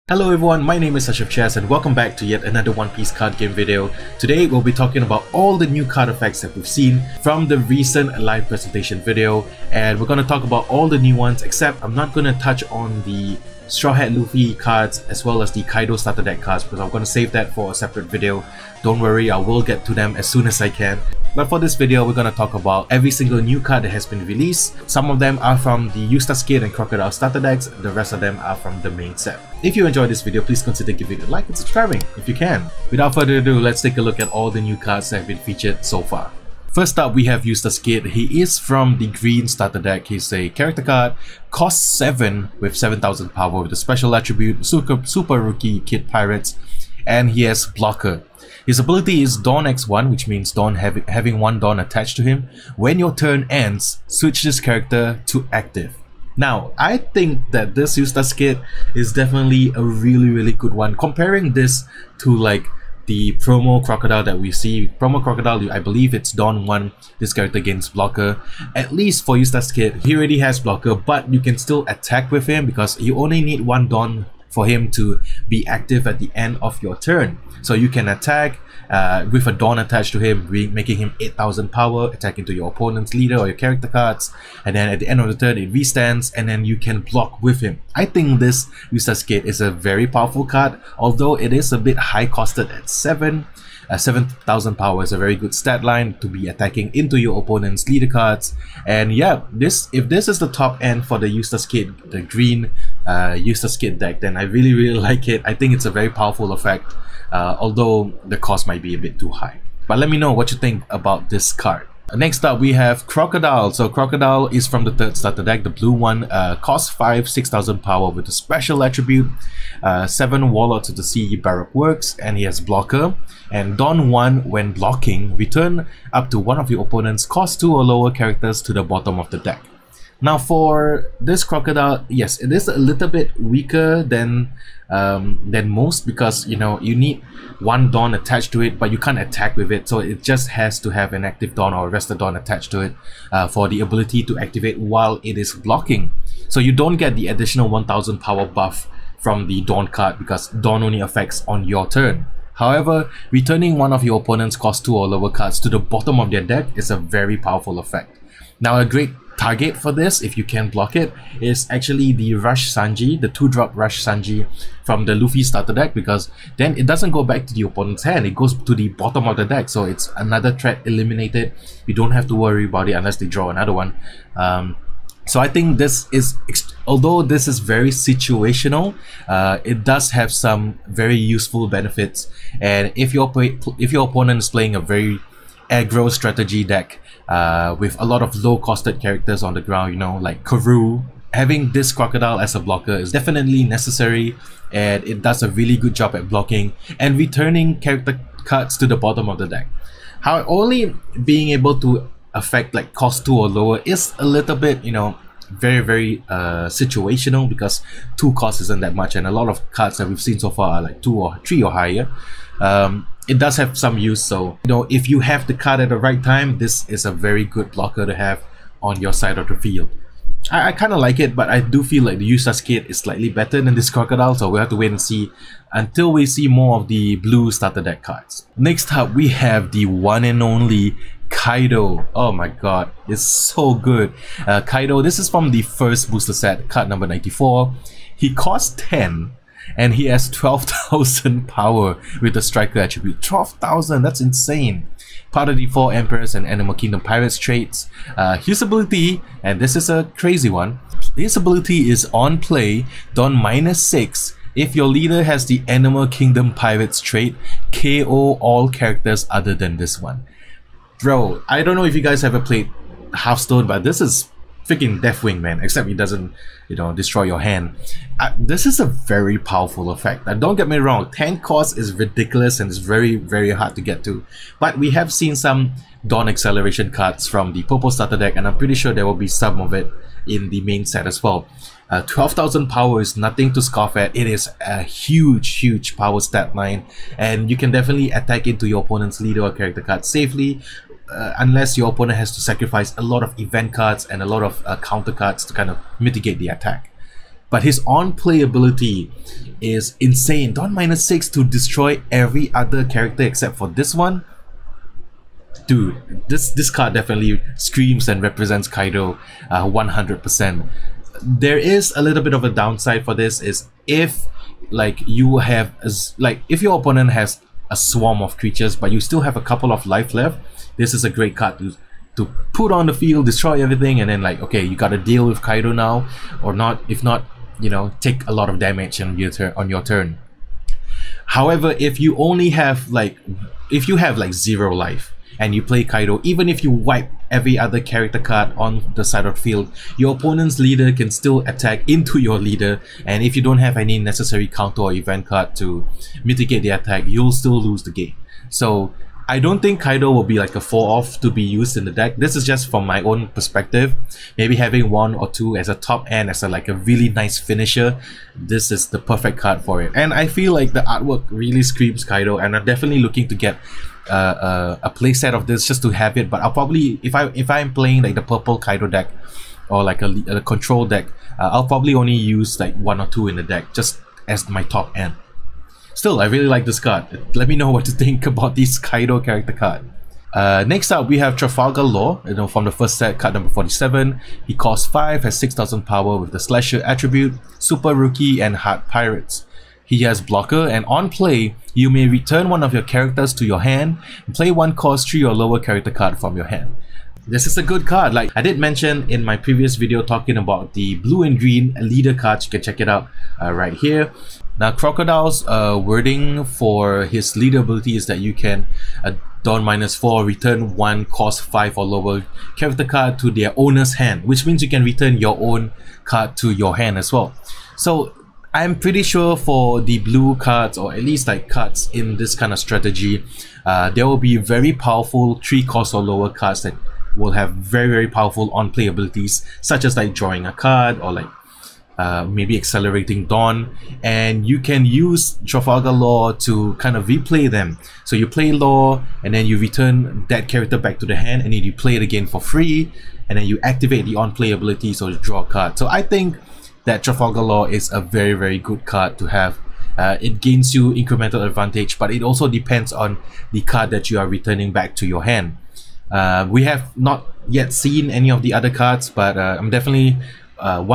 Hello everyone, my name is Asyrafchazz and welcome back to yet another One Piece card game video. Today we'll be talking about all the new card effects that we've seen from the recent live presentation video, and we're going to talk about all the new ones, except I'm not going to touch on the Straw Hat Luffy cards as well as the Kaido starter deck cards because I'm going to save that for a separate video. Don't worry, I will get to them as soon as I can. But for this video, we're going to talk about every single new card that has been released. Some of them are from the Skit and Crocodile starter decks, the rest of them are from the main set. If you enjoyed this video, please consider giving it a like and subscribing if you can. Without further ado, let's take a look at all the new cards that have been featured so far. First up, we have Skit. He is from the green starter deck. He's a character card, costs 7 with 7,000 power with a special attribute, Super Rookie Kid Pirates, and he has Blocker. His ability is Dawn X1, which means Dawn having one Dawn attached to him. When your turn ends, switch this character to active. Now, I think that this Skit is definitely a really good one. Comparing this to like the promo Crocodile that we see, promo Crocodile, I believe it's Dawn 1, this character gains Blocker. At least for Skit, he already has Blocker, but you can still attack with him because you only need one Dawn for him to be active at the end of your turn. So you can attack with a Dawn attached to him, making him 8,000 power, attacking to your opponent's leader or your character cards, and then at the end of the turn it restands and then you can block with him. I think this Skit is a very powerful card, although it is a bit high costed at 7,000 power is a very good stat line to be attacking into your opponent's leader cards. And yeah, if this is the top end for the Skit, the green Skit deck, then I really like it. I think it's a very powerful effect, although the cost might be a bit too high. But let me know what you think about this card. Next up, we have Crocodile. So Crocodile is from the third starter deck, the blue one, costs 5, 6,000 power with a special attribute, 7 Warlords of the Sea Baroque Works, and he has Blocker. And Dawn 1, when blocking, return up to one of your opponent's cost 2 or lower characters to the bottom of the deck. Now for this Crocodile, yes, it is a little bit weaker than most because you need one Dawn attached to it, but you can't attack with it, so it just has to have an active Dawn or a rested Dawn attached to it for the ability to activate while it is blocking. So you don't get the additional 1,000 power buff from the Dawn card because Dawn only affects on your turn. However, returning one of your opponent's cost 2 or lower cards to the bottom of their deck is a very powerful effect. Now, a great target for this, if you can block it, is actually the Rush Sanji, the 2-drop Rush Sanji from the Luffy starter deck, because then it doesn't go back to the opponent's hand, it goes to the bottom of the deck, so it's another threat eliminated. You don't have to worry about it unless they draw another one. So I think this is, although this is very situational, it does have some very useful benefits. And if your opponent is playing a very aggro strategy deck with a lot of low-costed characters on the ground, like Karoo, having this Crocodile as a blocker is definitely necessary, and it does a really good job at blocking and returning character cards to the bottom of the deck. How only being able to affect like cost 2 or lower is a little bit, very situational, because 2 costs isn't that much, and a lot of cards that we've seen so far are like 2 or 3 or higher. It does have some use, so if you have the card at the right time, this is a very good blocker to have on your side of the field. I kind of like it, but I do feel like the Skit is slightly better than this Crocodile, so we'll have to wait and see until we see more of the blue starter deck cards. Next up, we have the one and only Kaido. Oh my god, it's so good. Kaido, this is from the first booster set, card number 94. He costs 10 and he has 12,000 power with the striker attribute. 12,000, that's insane. Part of the 4 Emperors and Animal Kingdom Pirates traits. His ability, and this is a crazy one, his ability is on play, Dawn -6. If your leader has the Animal Kingdom Pirates trait, KO all characters other than this one. Bro, I don't know if you guys ever played Hearthstone, but this is freaking Deathwing, man, except it doesn't, destroy your hand. This is a very powerful effect. Don't get me wrong, 10 cost is ridiculous and it's very hard to get to. But we have seen some Dawn Acceleration cards from the purple starter deck, and I'm pretty sure there will be some of it in the main set as well. 12,000 power is nothing to scoff at. It is a huge power stat line, and you can definitely attack into your opponent's leader or character card safely, unless your opponent has to sacrifice a lot of event cards and a lot of counter cards to kind of mitigate the attack. but his on-play ability is insane. Dawn -6 to destroy every other character except for this one. Dude, this card definitely screams and represents Kaido 100%. There is a little bit of a downside for this, is if like you have if your opponent has a swarm of creatures but you still have a couple of life left, this is a great card to put on the field, destroy everything, and then like, okay, you gotta deal with Kaido now or not. If not, you know, take a lot of damage on your turn. However, if you only have like, if you have like 0 life and you play Kaido, even if you wipe every other character card on the side of the field, your opponent's leader can still attack into your leader, and if you don't have any necessary counter or event card to mitigate the attack, you'll still lose the game. So I don't think Kaido will be like a 4-off to be used in the deck. This is just from my own perspective. Maybe having 1 or 2 as a top end, as a like a really nice finisher, this is the perfect card for it. And I feel like the artwork really screams Kaido, and I'm definitely looking to get a playset of this just to have it. But I'll probably, if I'm playing like the purple Kaido deck or like a control deck, I'll probably only use like 1 or 2 in the deck just as my top end. Still, I really like this card. Let me know what to think about this Kaido character card. Next up, we have Trafalgar Law, you know, from the first set, card number 47. He costs 5, has 6,000 power with the Slasher attribute, Super Rookie, and Heart Pirates. He has blocker, and on play, you may return one of your characters to your hand and play 1 cost 3 or lower character card from your hand. This is a good card. Like I did mention in my previous video talking about the blue and green leader cards, you can check it out right here. Now, Crocodile's wording for his leader ability is that you can Dawn -4 return 1 cost 5 or lower character card to their owner's hand, which means you can return your own card to your hand as well. So I'm pretty sure for the blue cards, or at least like cards in this kind of strategy, there will be very powerful 3 cost or lower cards that will have very powerful on-play abilities, such as like drawing a card or like maybe accelerating Dawn, and you can use Trafalgar Law to kind of replay them. So you play Law and then you return that character back to the hand, and then you play it again for free, and then you activate the on-play ability, so you draw a card. So I think that Trafalgar Law is a very good card to have. It gains you incremental advantage, but it also depends on the card that you are returning back to your hand. We have not yet seen any of the other cards, but I'm definitely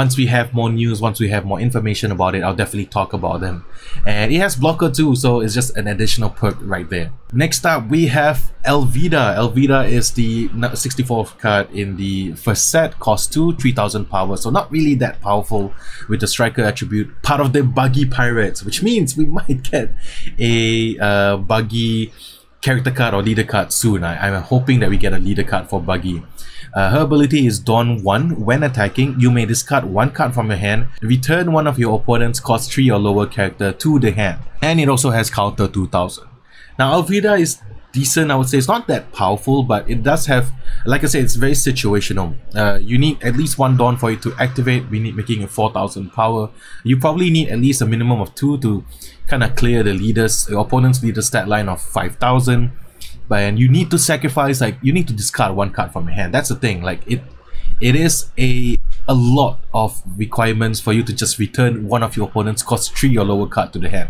once we have more news, once we have more information about it, I'll definitely talk about them. And it has blocker too, so it's just an additional perk right there. Next up, we have Elvida. Elvida is the 64th card in the first set, costs 2, 3,000 power, so not really that powerful with the striker attribute, part of the buggy pirates, which means we might get a buggy character card or leader card soon. I'm hoping that we get a leader card for buggy. Her ability is Dawn 1. When attacking, you may discard 1 card from your hand, return one of your opponent's cost 3 or lower character to the hand, and it also has counter 2,000. Now Elvida is decent, I would say. It's not that powerful, but it does have, like I said, it's very situational. You need at least 1 Dawn for it to activate. We need making it 4,000 power. You probably need at least a minimum of 2 to kind of clear the opponent's leader stat line of 5,000. And you need to sacrifice, like you need to discard 1 card from your hand. That's the thing. Like it is a lot of requirements for you to just return one of your opponent's cost 3 or lower card to the hand.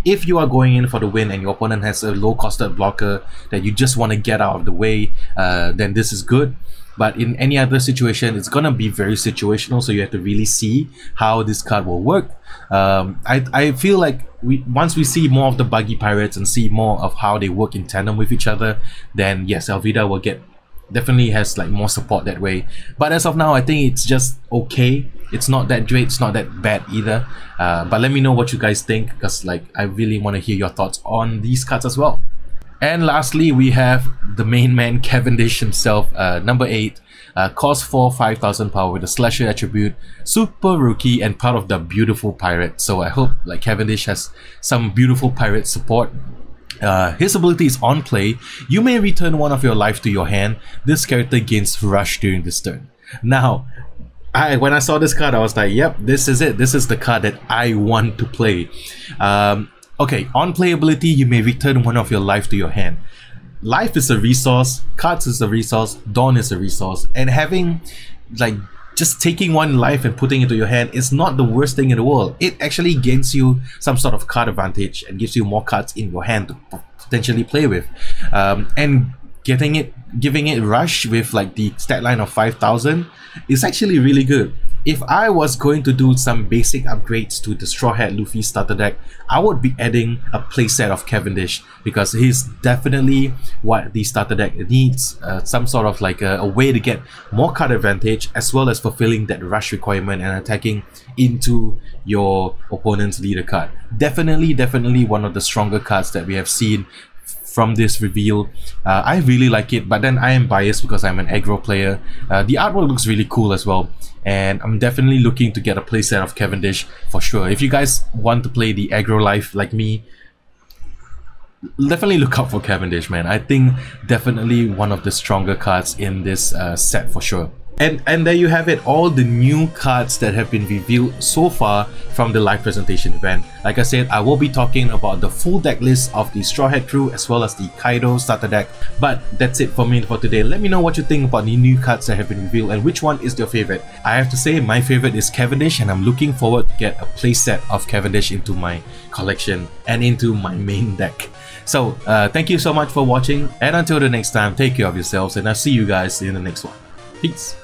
If you are going in for the win and your opponent has a low costed blocker that you just want to get out of the way, then this is good. But in any other situation, it's gonna be very situational, so you have to really see how this card will work. I feel like once we see more of the buggy pirates and see more of how they work in tandem with each other, then yes, Elvida will definitely has like more support that way. But as of now, I think it's just okay. It's not that great, it's not that bad either. But let me know what you guys think, because like I really want to hear your thoughts on these cards as well. And lastly, we have the main man, Cavendish himself, number 8, cost 4, 5,000 power with the Slasher attribute, Super Rookie, and part of the beautiful pirate. So I hope like Cavendish has some beautiful pirate support. His ability is on play. You may return 1 of your life to your hand. This character gains rush during this turn. Now, when I saw this card, I was like, yep, this is it. This is the card that I want to play. Okay, on playability, you may return 1 of your life to your hand. Life is a resource, cards is a resource, Dawn is a resource, and having like just taking one life and putting it to your hand is not the worst thing in the world. It actually gains you some sort of card advantage and gives you more cards in your hand to potentially play with. And giving it rush with like the stat line of 5,000 is actually really good. If I was going to do some basic upgrades to the Straw Hat Luffy starter deck, I would be adding a playset of Cavendish, because he's definitely what the starter deck needs. Some sort of like a way to get more card advantage, as well as fulfilling that rush requirement and attacking into your opponent's leader card. Definitely one of the stronger cards that we have seen from this reveal. I really like it, but then I am biased because I'm an aggro player. The artwork looks really cool as well, and I'm definitely looking to get a playset of Cavendish for sure. If you guys want to play the aggro life like me, definitely look out for Cavendish, man. I think definitely one of the stronger cards in this set for sure. And there you have it, all the new cards that have been revealed so far from the live presentation event. Like I said, I will be talking about the full deck list of the Straw Hat crew as well as the Kaido starter deck. But that's it for me for today. Let me know what you think about the new cards that have been revealed and which one is your favorite. I have to say my favorite is Cavendish, and I'm looking forward to get a playset of Cavendish into my collection and into my main deck. So thank you so much for watching, and until the next time, take care of yourselves, and I'll see you guys in the next one. Peace.